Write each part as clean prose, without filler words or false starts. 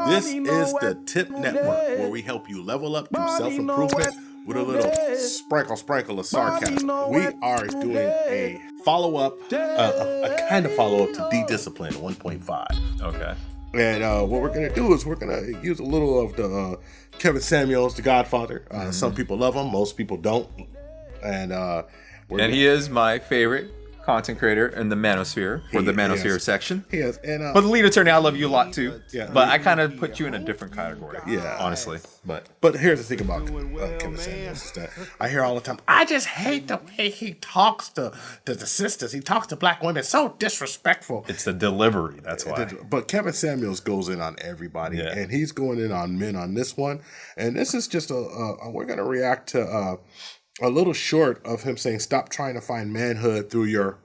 This is the TIP Network, where we help you level up through self-improvement with a little sprinkle of sarcasm. We are doing a follow-up, a kind of follow-up to D-Discipline 1.5. Okay. And what we're going to do is we're going to use a little of the Kevin Samuels, The Godfather. Some people love him, most people don't. And he is my favorite content creator in the Manosphere for the Manosphere section. He is. And, but the lead attorney, I love you a lot too. Yeah. But I kind of put you in a different category. Yeah. Honestly. But here's the thing about Kevin Samuels is that I hear all the time, I just hate the way he talks to the sisters. He talks to black women so disrespectful. It's the delivery. That's why. But Kevin Samuels goes in on everybody. Yeah. And he's going in on men on this one. And this is just we're going to react to a little short of him saying, stop trying to find manhood through your...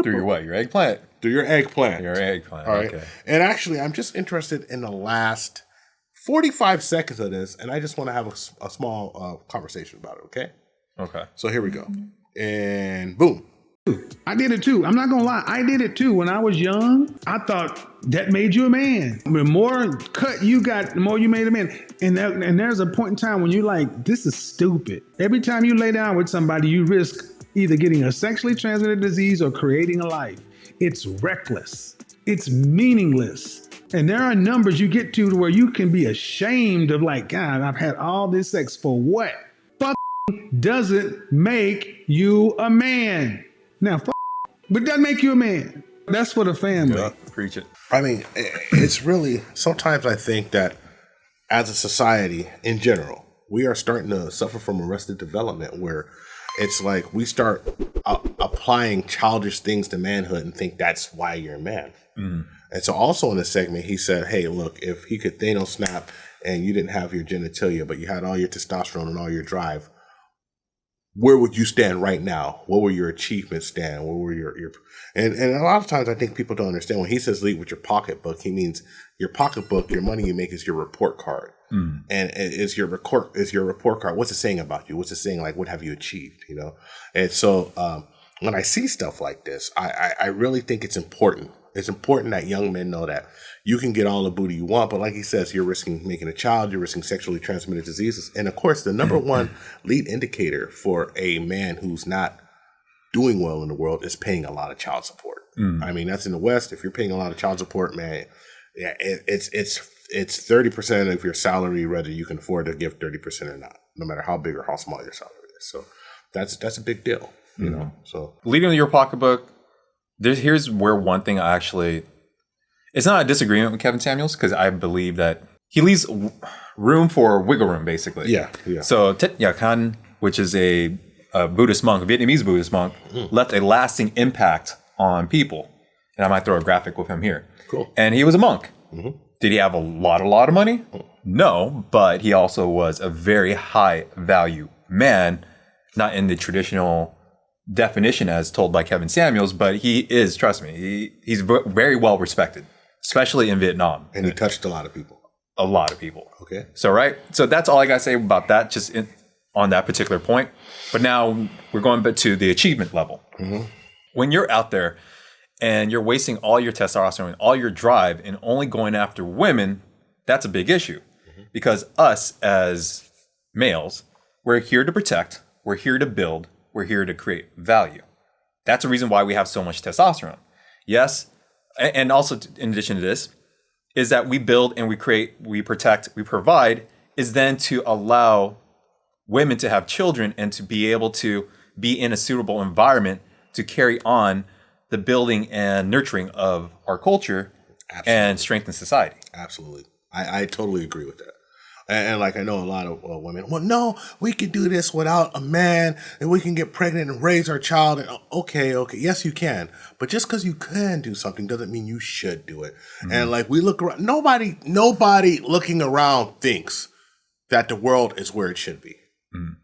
Through your what? Your eggplant? Through your eggplant. Your eggplant. All right. Okay. And actually, I'm just interested in the last 45 seconds of this, and I just want to have a small conversation about it, okay? Okay. So here we go. And boom. I did it too. I'm not going to lie. I did it too. When I was young, I thought that made you a man. The more cut you got, the more you made a man. And there's a point in time when you're like, this is stupid. Every time you lay down with somebody, you risk either getting a sexually transmitted disease or creating a life. It's reckless. It's meaningless. And there are numbers you get to where you can be ashamed of, like, God, I've had all this sex for what? Doesn't make you a man. Now, but it doesn't make you a man. That's for the family. Yeah, preach it. I mean, it's really, sometimes I think that as a society in general, we are starting to suffer from arrested development where it's like we start applying childish things to manhood and think that's why you're a man. Mm. And so also in this segment, he said, hey, look, if he could Thanos snap and you didn't have your genitalia, but you had all your testosterone and all your drive, where would you stand right now? What were your achievements stand? What were your and a lot of times I think people don't understand when he says lead with your pocketbook, he means your pocketbook, your money you make is your report card. Mm. And is your report card. What's it saying about you? What's it saying? Like, what have you achieved? You know? And so when I see stuff like this, I really think it's important. It's important that young men know that you can get all the booty you want, but like he says, you're risking making a child, you're risking sexually transmitted diseases. And of course, the number one lead indicator for a man who's not doing well in the world is paying a lot of child support. Mm. I mean, that's in the West. If you're paying a lot of child support, man, yeah, it's 30% of your salary, whether you can afford to give 30% or not, no matter how big or how small your salary is. So that's a big deal, you know. So leading to your pocketbook. Here's where one thing it's not a disagreement with Kevin Samuels, because I believe that he leaves room for wiggle room, basically. Yeah. So Thich Nhat Hanh, which is a Buddhist monk, a Vietnamese Buddhist monk, left a lasting impact on people. And I might throw a graphic with him here. Cool. And he was a monk. Mm-hmm. Did he have a lot of money? No, but he also was a very high value man, not in the traditional definition as told by Kevin Samuels, but he is, trust me, he's very well respected, especially in Vietnam. And he touched a lot of people. A lot of people. Okay. So that's all I got to say about that, just on that particular point. But now we're going back to the achievement level. Mm-hmm. When you're out there and you're wasting all your testosterone, all your drive, and only going after women, that's a big issue. Mm-hmm. Because us as males, we're here to protect, we're here to build, we're here to create value. That's the reason why we have so much testosterone. Yes, and also in addition to this, is that we build and we create, we protect, we provide, is then to allow women to have children and to be able to be in a suitable environment to carry on the building and nurturing of our culture. Absolutely. And strengthen society. Absolutely. I totally agree with that. And like, I know a lot of women, well, no, we can do this without a man and we can get pregnant and raise our child. And okay. Yes, you can. But just because you can do something doesn't mean you should do it. Mm-hmm. And like, we look around, nobody looking around thinks that the world is where it should be. Mm.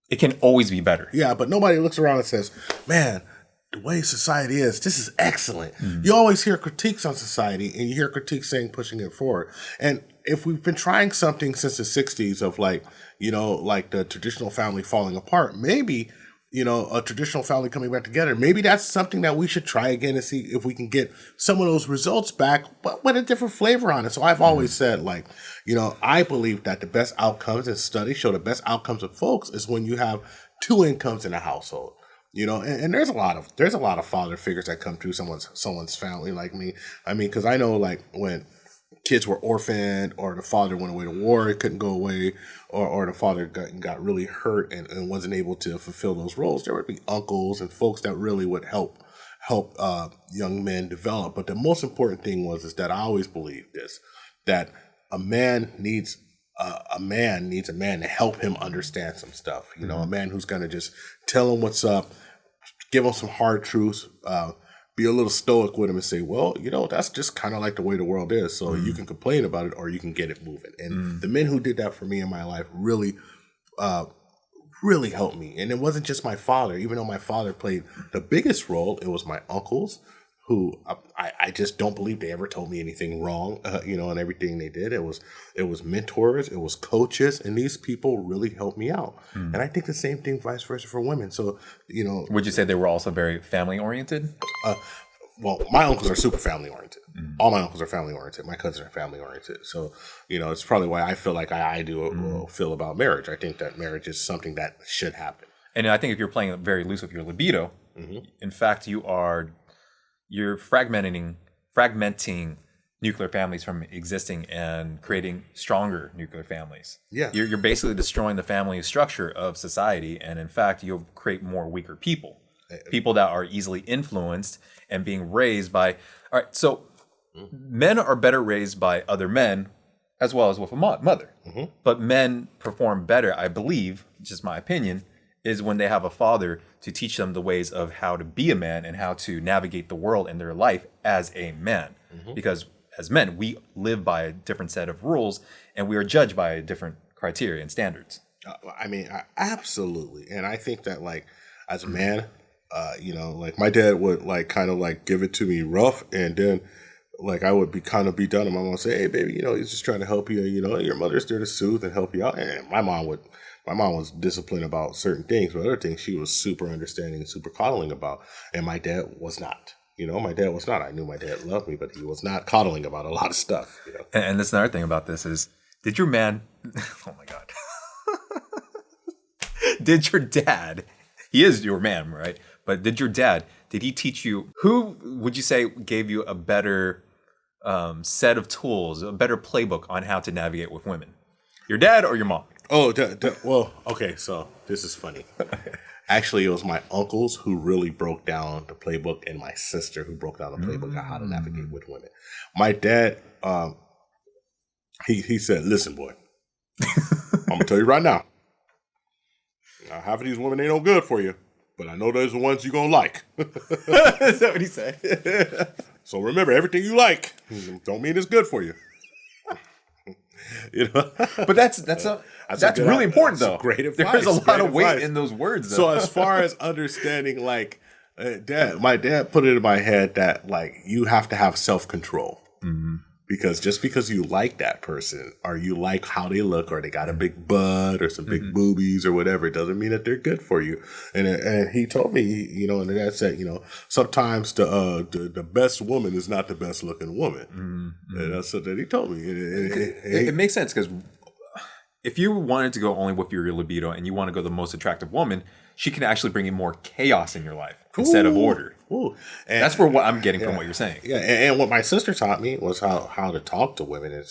It can always be better. Yeah, but nobody looks around and says, man, the way society is, this is excellent. Mm. You always hear critiques on society and you hear critiques saying pushing it forward. And if we've been trying something since the 60s of like, you know, like the traditional family falling apart, maybe a traditional family coming back together. Maybe that's something that we should try again and see if we can get some of those results back, but with a different flavor on it. So I've always said, like, I believe that the best outcomes, and studies show the best outcomes of folks is when you have two incomes in a household. And there's a lot of father figures that come through someone's family like me. I mean, because I know, like, when kids were orphaned, or the father went away to war, he couldn't go away, or the father got really hurt and wasn't able to fulfill those roles, there would be uncles and folks that really would help young men develop. But the most important thing is that I always believed this, that a man needs a man to help him understand some stuff. A man who's going to just tell him what's up, give him some hard truths, be a little stoic with him and say, well, that's just kind of like the way the world is. So you can complain about it or you can get it moving. And the men who did that for me in my life really helped me. And it wasn't just my father. Even though my father played the biggest role, it was my uncles, who I just don't believe they ever told me anything wrong, and everything they did. It was mentors, it was coaches, and these people really helped me out. And I think the same thing vice versa for women. So, Would you say they were also very family oriented? Well, my uncles are super family oriented. All my uncles are family oriented. My cousins are family oriented. So, it's probably why I feel like I do feel about marriage. I think that marriage is something that should happen. And I think if you're playing very loose with your libido, in fact, you're fragmenting nuclear families from existing and creating stronger nuclear families. Yeah. You're basically destroying the family structure of society, and in fact, you'll create more weaker people that are easily influenced and being raised by... All right, so men are better raised by other men as well as with a mother. But men perform better, I believe, just my opinion, is when they have a father to teach them the ways of how to be a man and how to navigate the world in their life as a man. Because as men, we live by a different set of rules and we are judged by a different criteria and standards. Absolutely. And I think that, like, as a man, like, my dad would, like, kind of, like, give it to me rough, and then, like, I would be done, and my mom would say, hey, baby, he's just trying to help you, your mother's there to soothe and help you out. And my mom was disciplined about certain things, but other things she was super understanding and super coddling about. And my dad was not. My dad was not. I knew my dad loved me, but he was not coddling about a lot of stuff. And that's another thing about this is, did your man... Oh, my God. Did your dad... He is your man, right? But did he teach you... Who would you say gave you a better set of tools, a better playbook on how to navigate with women? Your dad or your mom? Oh, well, okay, so this is funny. Actually, it was my uncles who really broke down the playbook, and my sister who broke down the playbook on how to navigate with women. My dad, he said, listen, boy, I'm going to tell you right now, half of these women ain't no good for you, but I know there's the ones you're going to like. Is that what he said? So remember, everything you like don't mean it's good for you. But that's really important, though. Great advice. There's a lot of weight in those words, though. So as far as understanding, like, my dad put it in my head that, like, you have to have self-control. Because just because you like that person, or you like how they look, or they got a big butt or some big boobies or whatever, it doesn't mean that they're good for you. And he told me, and dad said, sometimes the best woman is not the best looking woman. And that's what he told me. It makes sense, because if you wanted to go only with your libido and you want to go the most attractive woman, she can actually bring in more chaos in your life instead of order. And that's for what I'm getting from what you're saying. Yeah, and what my sister taught me was how to talk to women. And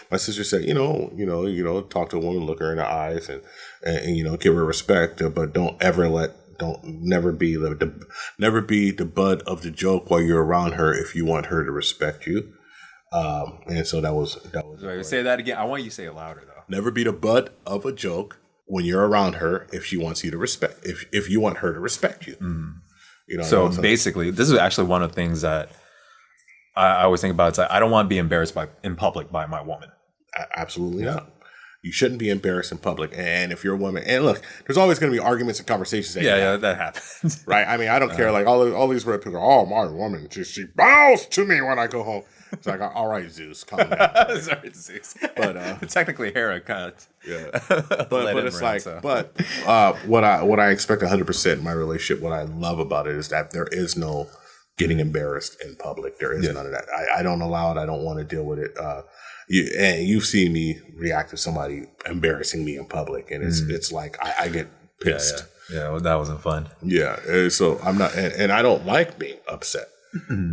my sister said, talk to a woman, look her in the eyes, and give her respect, but never be the butt of the joke while you're around her if you want her to respect you. And so that was. Right, say that again. I want you to say it louder, though. Never be the butt of a joke when you're around her if she wants you to respect. If you want her to respect you. So basically, this is actually one of the things that I always think about. It's like, I don't want to be embarrassed in public by my woman. Absolutely not. You shouldn't be embarrassed in public. And if you're a woman, and look, there's always going to be arguments and conversations. That happens. Right? I mean, I don't care. Like all these red people, oh, my woman, she bows to me when I go home. It's like, all right, Zeus, calm down. Sorry, Zeus. But technically, Hera kind of. Yeah, but it's like, what I expect 100% in my relationship, what I love about it is that there is no getting embarrassed in public. There is none of that. I don't allow it. I don't want to deal with it. You've seen me react to somebody embarrassing me in public, and it's like I get pissed. Yeah, well, that wasn't fun. Yeah, and so I'm not, and I don't like being upset.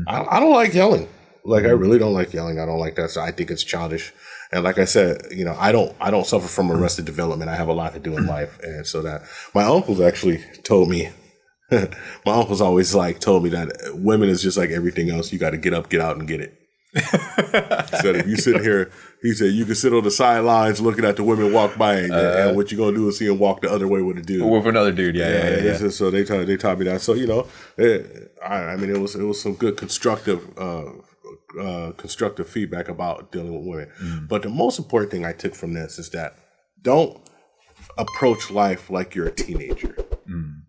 I don't like yelling. Like I really don't like yelling. I don't like that. So I think it's childish. And like I said, I don't suffer from arrested development. I have a lot to do in life, and so that my uncles actually told me. My uncles always told me that women is just like everything else. You got to get up, get out, and get it. So if you sit here, he said you can sit on the sidelines looking at the women walk by, and what you're gonna do is see them walk the other way with a dude, with another dude. Yeah. So they taught me that. So I mean, it was some good constructive feedback about dealing with women. But the most important thing I took from this is that don't approach life like you're a teenager.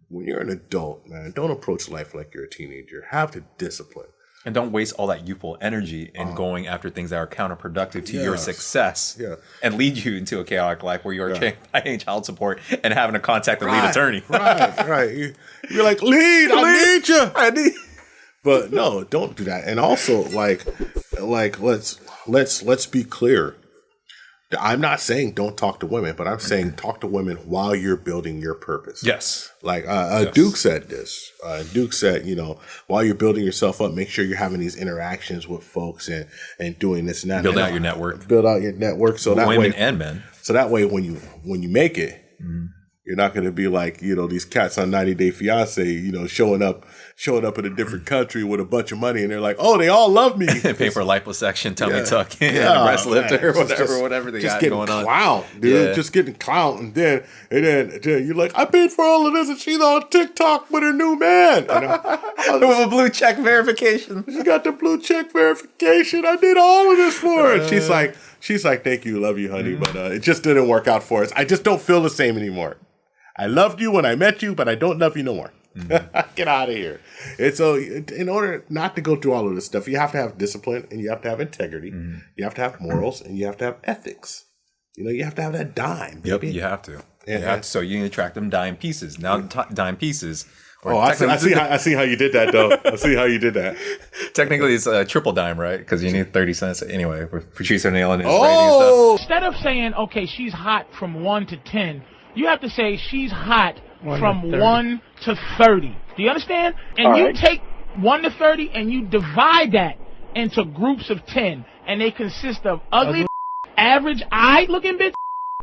When you're an adult, man, don't approach life like you're a teenager. Have the discipline. And don't waste all that youthful energy in going after things that are counterproductive to your success and lead you into a chaotic life where you're paying child support and having to contact the lead attorney. Right. You're like, lead, I need you. But no, don't do that. And also, let's be clear. I'm not saying don't talk to women, but I'm saying talk to women while you're building your purpose. Yes. Duke said this. Duke said, while you're building yourself up, make sure you're having these interactions with folks and doing this and that. Build out your network. Build out your network. So that women way, and men. So that way, when you make it, you're not going to be like, these cats on 90 Day Fiancé, showing up in a different country with a bunch of money, and they're like, oh, they all love me. Pay for liposuction, tummy tuck, and a breast lifter, whatever they got going on. Clout, dude. Just getting clout, and then you're like, I paid for all of this, and she's on TikTok with her new man. With a blue check verification. She got the blue check verification. I did all of this for her. She's like, thank you, love you, honey, but it just didn't work out for us. I just don't feel the same anymore. I loved you when I met you, but I don't love you no more. Get out of here. And so in order not to go through all of this stuff, you have to have discipline, and you have to have integrity. You have to have morals, and you have to have ethics. You have to have that dime, baby. Yep, you have to. So you need to track them dime pieces. Now dime pieces. I see how you did that, though. I see how you did that. Technically, it's a triple dime, right? Because you need 30 cents. Anyway, with Patrice O'Neal and his rating stuff. Instead of saying, okay, she's hot from 1 to 10, you have to say she's hot from 1 to 30. Do you understand? And you take 1 to 30 and you divide that into groups of 10. And they consist of ugly, average, eye looking bitch,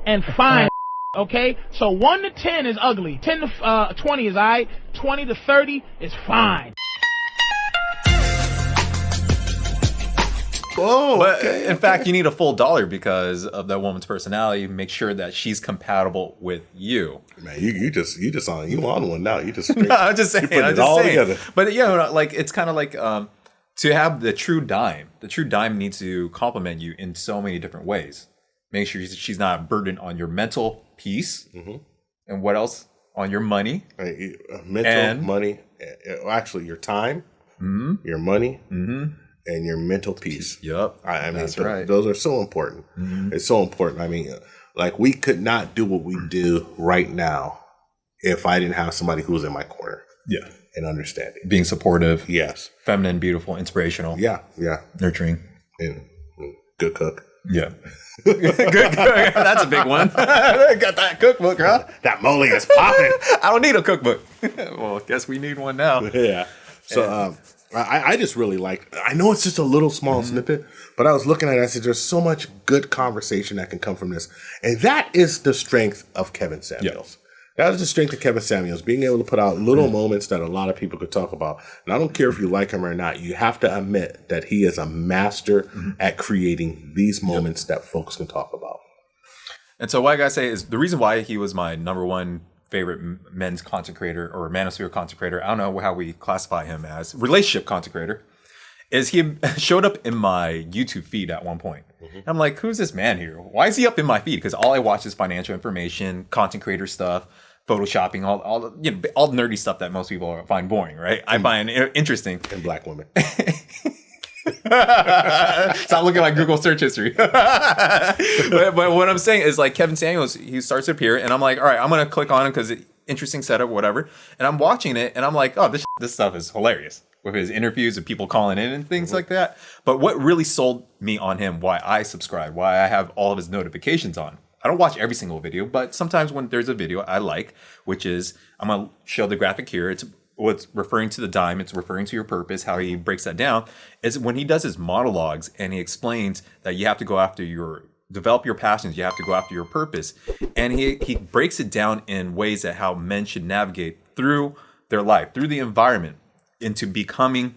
and fine. Okay? So 1 to 10 is ugly. 10 to 20 is eye. 20 to 30 is fine. Oh, but in fact, you need a full dollar because of that woman's personality. Make sure that she's compatible with you. Man, you on one now. You just I'm just saying. Putting it all together. But it's kind of like to have the true dime. The true dime needs to complement you in so many different ways. Make sure she's not burdened on your mental peace, and what else on your money, money. Actually, your time, your money. And your mental peace. Yep. I mean, that's right. Those are so important. It's so important. I mean, we could not do what we do right now if I didn't have somebody who was in my corner. Yeah. And understanding. Being supportive. Yes. Feminine, beautiful, inspirational. Yeah. Nurturing. And good cook. Yeah. Good cook. That's a big one. Got that cookbook, huh? That moly is popping. I don't need a cookbook. Well, I guess we need one now. Yeah. So, I just really I know it's just a little small snippet, but I was looking at it, I said, there's so much good conversation that can come from this. And that is the strength of Kevin Samuels. That is the strength of Kevin Samuels, being able to put out little moments that a lot of people could talk about. And I don't care if you like him or not, you have to admit that he is a master at creating these moments that folks can talk about. And so what I gotta say is the reason why he was my number one favorite men's content creator or manosphere content creator, I don't know how we classify him as, relationship content creator, is he showed up in my YouTube feed at one point. I'm like, who's this man here? Why is he up in my feed? Because all I watch is financial information, content creator stuff, photoshopping, all the nerdy stuff that most people find boring, right? I find interesting. And black women. Stop looking like Google search history. but what I'm saying is like Kevin Samuels, he starts to appear, and I'm like, all right, I'm gonna click on him because interesting setup, whatever. And I'm watching it, and I'm like, oh, this stuff is hilarious with his interviews and people calling in and things like that. But what really sold me on him, why I subscribe, why I have all of his notifications on. I don't watch every single video, but sometimes when there's a video I like, which is, I'm gonna show the graphic here. It's what's referring to the D.I.M.E, it's referring to your purpose, how he breaks that down, is when he does his monologues and he explains that you have to go after develop your passions, you have to go after your purpose. And he breaks it down in ways that how men should navigate through their life, through the environment, into becoming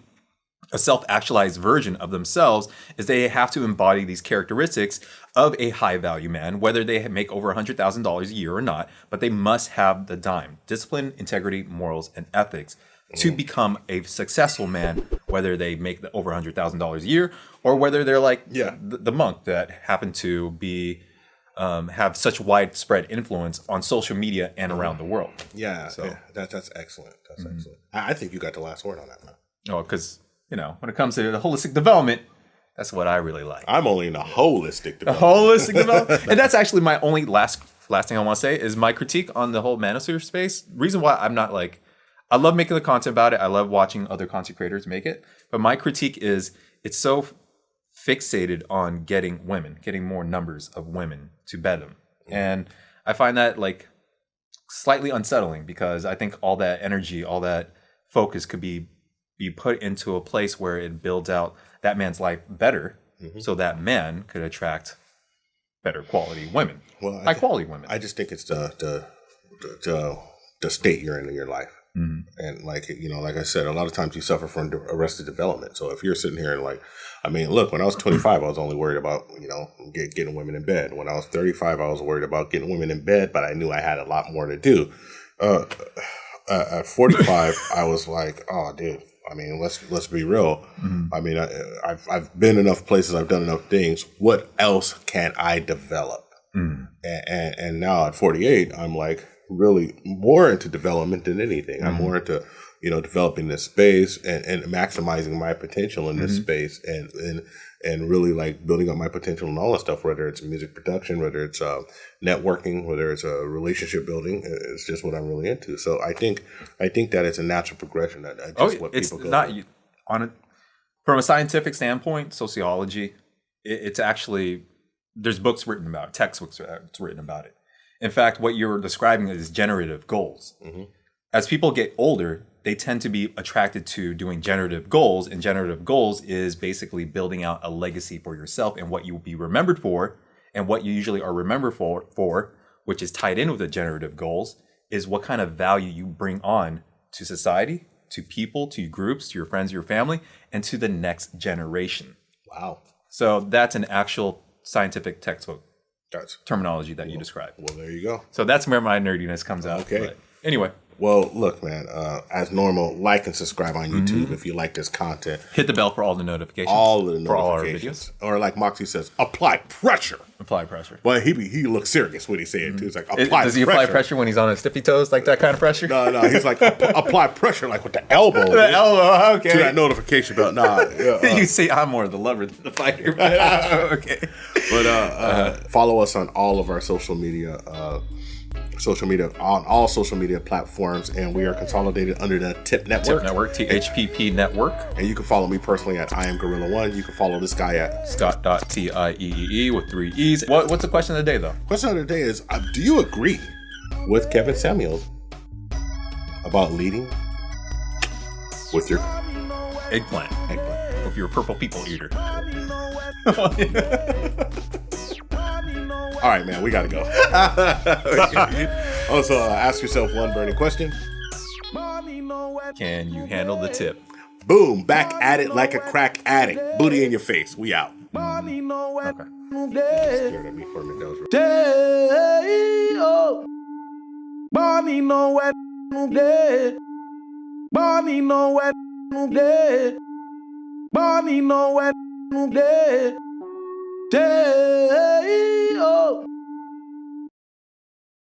a self-actualized version of themselves, is they have to embody these characteristics of a high-value man, whether they make over $100,000 a year or not, but they must have the D.I.M E, discipline, integrity, morals, and ethics, to become a successful man, whether they make over $100,000 a year or whether they're like the monk that happen to be have such widespread influence on social media and around the world. Yeah, so that's excellent. That's excellent. I think you got the last word on that, man. Oh, because when it comes to the holistic development, that's what I really like. I'm only in a holistic development. Holistic development. And that's actually my only last thing I want to say is my critique on the whole manosphere space. Reason why I'm not like, I love making the content about it. I love watching other content creators make it. But my critique is it's so fixated on getting more numbers of women to bed them. And I find that like slightly unsettling because I think all that energy, all that focus could be put into a place where it builds out that man's life better, so that man could attract better quality women, high quality women. I just think it's the state you're in your life. And like I said, a lot of times you suffer from arrested development. So if you're sitting here and like, I mean, look, when I was 25, I was only worried about getting women in bed. When I was 35, I was worried about getting women in bed, but I knew I had a lot more to do. At 45, I was like, oh, dude. I mean, let's be real. I mean, I've been enough places. I've done enough things. What else can I develop? And now at 48, I'm like really more into development than anything. I'm more into developing this space and maximizing my potential in this space and really like building up my potential in all that stuff. Whether it's music production, whether it's networking, whether it's relationship building, it's just what I'm really into. So I think that it's a natural progression. What it's people go not through. From a scientific standpoint, sociology. It's actually there's books written about it, textbooks written about it. In fact, what you're describing is generative goals. As people get older, they tend to be attracted to doing generative goals, and generative goals is basically building out a legacy for yourself and what you will be remembered for, and what you usually are remembered for, which is tied in with the generative goals, is what kind of value you bring on to society, to people, to groups, to your friends, your family, and to the next generation. Wow. So that's an actual scientific textbook terminology that you describe. Well, there you go. So that's where my nerdiness comes out. Okay. But anyway. Well, look, man, as normal, like and subscribe on YouTube if you like this content. Hit the bell for all the notifications. All the notifications. For all our videos. Or like Moxie says, apply pressure. Apply pressure. Well, he looks serious when he say it, too. He's like, apply pressure. Does he apply pressure when he's on his tippy toes, like that kind of pressure? No, he's like, apply pressure, like with the elbow. The elbow, okay. To that notification bell. Nah. You see, I'm more the lover than the fighter. Okay. But follow us on all of our social media on all social media platforms, and we are consolidated under the TIP Network. THPP Network. And you can follow me personally at I am Gorilla1. You can follow this guy at ScottT with 3 E's. What's the question of the day, though? Question of the day is, do you agree with Kevin Samuels about leading with your eggplant? With your purple people eater. All right, man, we gotta go. Also, ask yourself one burning question. Can you handle the tip? Boom, back at it like a crack addict. Booty in your face. We out. Okay. Scared at me for a minute. That was real.